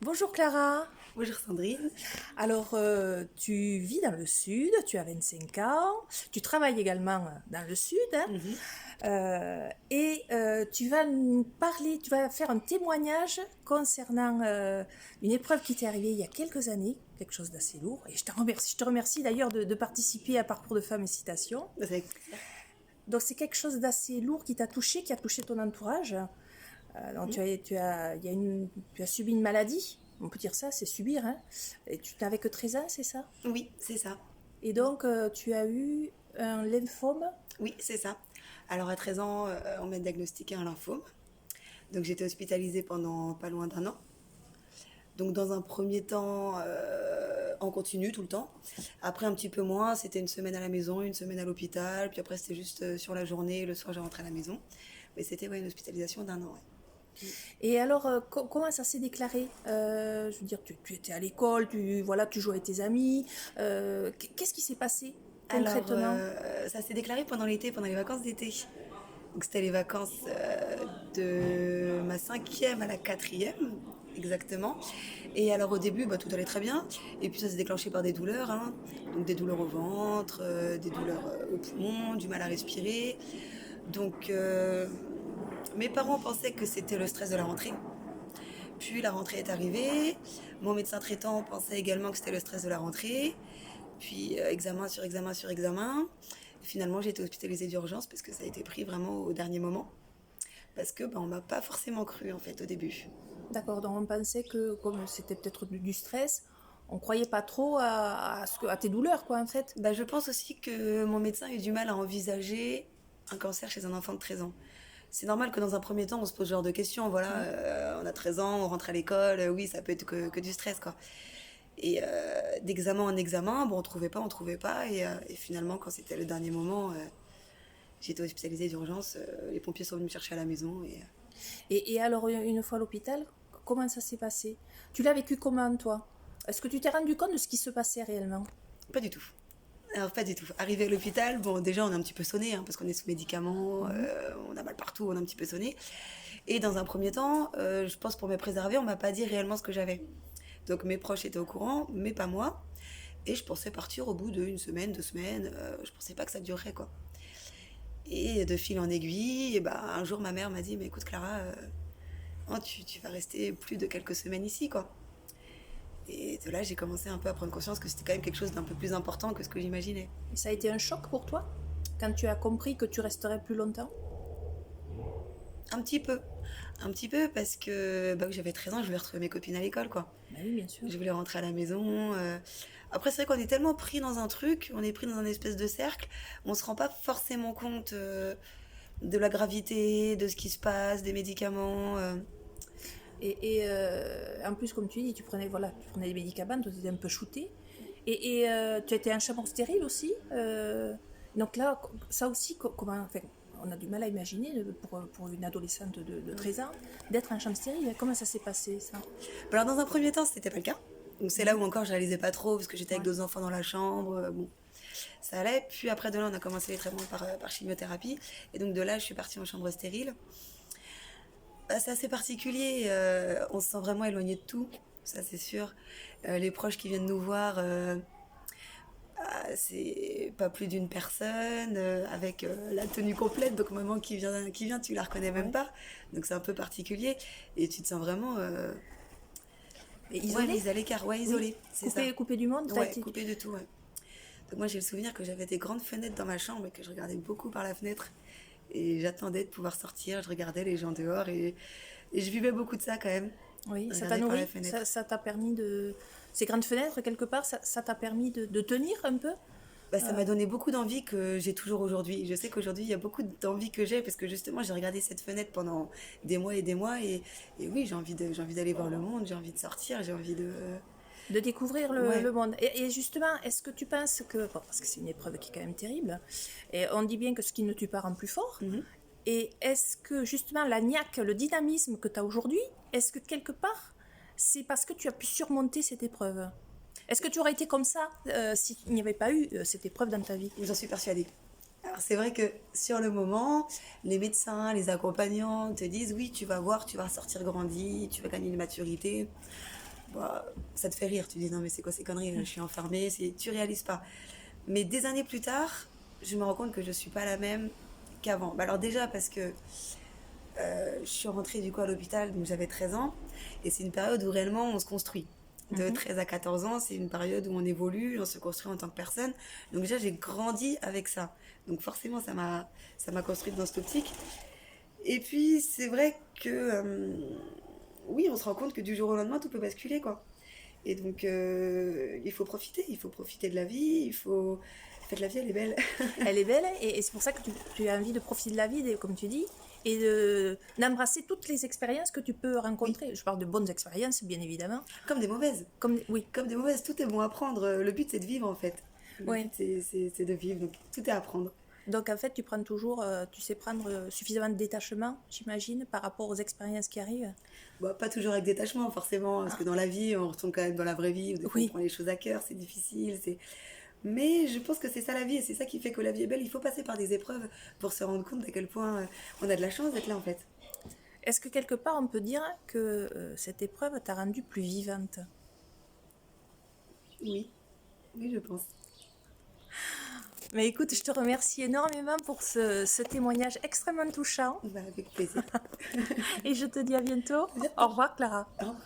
Bonjour Clara. Bonjour Sandrine. Alors, tu vis dans le sud, tu as 25 ans, tu travailles également dans le sud, hein, Mhm. tu vas nous parler, tu vas faire un témoignage concernant une épreuve qui t'est arrivée il y a quelques années, quelque chose d'assez lourd. Et je te remercie d'ailleurs de participer à Parcours de Femmes et Citations. Avec plaisir. Donc, c'est quelque chose d'assez lourd qui t'a touché, qui a touché ton entourage. Donc Mhm. tu as subi une maladie, on peut dire ça, c'est subir, hein. Et tu n'avais que 13 ans, c'est ça? Oui, c'est ça. Et donc tu as eu un lymphome. Oui, c'est ça. Alors à 13 ans, on m'a diagnostiqué un lymphome. Donc j'étais hospitalisée pendant pas loin d'un an. Donc dans un premier temps, en continu tout le temps. Après un petit peu moins, c'était une semaine à la maison, une semaine à l'hôpital. Puis après c'était juste sur la journée, le soir je rentrais à la maison. Mais c'était ouais, une hospitalisation d'un an. Ouais. Et alors comment ça s'est déclaré? Je veux dire, tu étais à l'école, voilà, tu jouais avec tes amis. Qu'est-ce qui s'est passé Alors concrètement? ça s'est déclaré pendant l'été, pendant les vacances d'été. Donc c'était les vacances de ma cinquième à la quatrième, exactement. Et alors au début, bah, tout allait très bien. Et puis ça s'est déclenché par des douleurs, hein. Donc des douleurs au ventre, des douleurs au poumon, du mal à respirer. Donc mes parents pensaient que c'était le stress de la rentrée. Puis la rentrée est arrivée. Mon médecin traitant pensait également que c'était le stress de la rentrée. Puis examen sur examen sur examen. Et finalement, j'ai été hospitalisée d'urgence parce que ça a été pris vraiment au dernier moment. Parce que on m'a pas forcément cru en fait au début. D'accord, donc on pensait que comme c'était peut-être du stress, on croyait pas trop à tes douleurs, quoi, en fait. Bah, je pense aussi que mon médecin a eu du mal à envisager un cancer chez un enfant de 13 ans. C'est normal que dans un premier temps, on se pose ce genre de questions. Voilà, Oui. on a 13 ans, on rentre à l'école, oui, ça peut être que du stress, quoi. Et d'examen en examen, bon, on trouvait pas. Et finalement, quand c'était le dernier moment, j'ai été hospitalisée d'urgence. Les pompiers sont venus me chercher à la maison. Et alors, une fois à l'hôpital, comment ça s'est passé? Tu l'as vécu comment, toi? Est-ce que tu t'es rendu compte de ce qui se passait réellement? Pas du tout. Alors, pas du tout. Arrivé à l'hôpital, bon, déjà, on est un petit peu sonné, hein, parce qu'on est sous médicaments, Mhm. on a mal partout, on est un petit peu sonné. Et dans un premier temps, je pense pour me préserver, on m'a pas dit réellement ce que j'avais. Donc mes proches étaient au courant, mais pas moi. Et je pensais partir au bout d'une semaine, 2 semaines. Je pensais pas que ça durerait, quoi. Et de fil en aiguille, et bah, un jour, ma mère m'a dit, mais écoute, Clara, oh, tu vas rester plus de quelques semaines ici, quoi. Et de là, j'ai commencé un peu à prendre conscience que c'était quand même quelque chose d'un peu plus important que ce que j'imaginais. Et ça a été un choc pour toi quand tu as compris que tu resterais plus longtemps? Un petit peu. Un petit peu parce que bah, j'avais 13 ans, je voulais retrouver mes copines à l'école, quoi. Ben oui, bien sûr. Je voulais rentrer à la maison. Après, c'est vrai qu'on est tellement pris dans un truc, on est pris dans un espèce de cercle, on se rend pas forcément compte de la gravité, de ce qui se passe, des médicaments. En plus, comme tu dis, voilà, tu prenais des médicaments, tu étais un peu shooté. Tu étais en chambre stérile aussi. Donc là, ça aussi, comment, enfin, on a du mal à imaginer pour une adolescente de 13 ans d'être en chambre stérile. Comment ça s'est passé, ça? Alors, dans un premier temps, c'était pas le cas. Donc, c'est là Mhm. où encore je réalisais pas trop, parce que j'étais avec Ouais. 2 enfants dans la chambre. Bon, ça allait. Puis après, de là, on a commencé les traitements par chimiothérapie. Et donc, de là, je suis partie en chambre stérile. Bah, c'est assez particulier. On se sent vraiment éloigné de tout, ça c'est sûr. Les proches qui viennent nous voir, c'est pas plus d'une personne avec la tenue complète. Donc maman qui vient, tu la reconnais même Ouais. pas. Donc c'est un peu particulier et tu te sens vraiment Et ouais isolé? mise à l'écart, ouais Oui. isolé, c'est ça. Coupé du monde, Ouais, coupé de tout. Ouais. Donc moi j'ai le souvenir que j'avais des grandes fenêtres dans ma chambre et que je regardais beaucoup par la fenêtre et j'attendais de pouvoir sortir. Je regardais les gens dehors et je vivais beaucoup de ça quand même. Oui, ça t'a Regarder par la nourri, fenêtre. ça t'a permis de... Ces grandes fenêtres, quelque part, ça t'a permis de tenir un peu. Bah, ça m'a donné beaucoup d'envie que j'ai toujours aujourd'hui. Je sais qu'aujourd'hui, il y a beaucoup d'envie que j'ai parce que justement, j'ai regardé cette fenêtre pendant des mois et des mois. Et oui, j'ai envie d'aller voir le monde, j'ai envie de sortir, j'ai envie de. De découvrir Ouais. le monde. Et justement, est-ce que tu penses que, bon, parce que c'est une épreuve qui est quand même terrible, et on dit bien que ce qui ne tue pas rend plus fort, Mhm. et est-ce que justement la niaque, le dynamisme que tu as aujourd'hui, est-ce que quelque part, c'est parce que tu as pu surmonter cette épreuve? Est-ce que tu aurais été comme ça s'il n'y avait pas eu cette épreuve dans ta vie? J'en suis persuadée. Alors c'est vrai que sur le moment, les médecins, les accompagnants te disent oui, tu vas voir, tu vas sortir grandi, tu vas gagner une maturité. bah, ça te fait rire. Tu dis non, mais c'est quoi ces conneries? Je suis enfermée. Tu réalises pas. Mais des années plus tard, je me rends compte que je suis pas la même qu'avant. Bah, alors, déjà, parce que je suis rentrée du coup à l'hôpital, donc j'avais 13 ans. Et c'est une période où réellement on se construit. De Mhm. 13 à 14 ans, c'est une période où on évolue, on se construit en tant que personne. Donc déjà, j'ai grandi avec ça. Donc forcément, ça m'a construite dans cette optique. Et puis, c'est vrai que, oui, on se rend compte que du jour au lendemain, tout peut basculer, quoi. Et donc, il faut profiter de la vie, il faut... En fait, la vie, elle est belle. Elle est belle et c'est pour ça que tu as envie de profiter de la vie, comme tu dis, et d'embrasser toutes les expériences que tu peux Oui, rencontrer. Je parle de bonnes expériences, bien évidemment. comme des mauvaises. Oui, Comme des mauvaises, tout est bon à prendre. Le but, c'est de vivre, en fait. Le oui. but, c'est de vivre, donc tout est à prendre. Donc en fait, tu prends toujours, tu sais prendre suffisamment de détachement, j'imagine, par rapport aux expériences qui arrivent. Bon, pas toujours avec détachement, forcément, parce que dans la vie, on retourne quand même dans la vraie vie, où des fois on Oui. prend les choses à cœur, c'est difficile, c'est... Mais je pense que c'est ça la vie, et c'est ça qui fait que la vie est belle. Il faut passer par des épreuves pour se rendre compte à quel point on a de la chance d'être là, en fait. Est-ce que quelque part on peut dire que cette épreuve t'a rendue plus vivante? Oui, oui, je pense. Mais écoute, je te remercie énormément pour ce témoignage extrêmement touchant Bah, avec plaisir. et je te dis à bientôt. À bientôt. Au revoir Clara. Au revoir.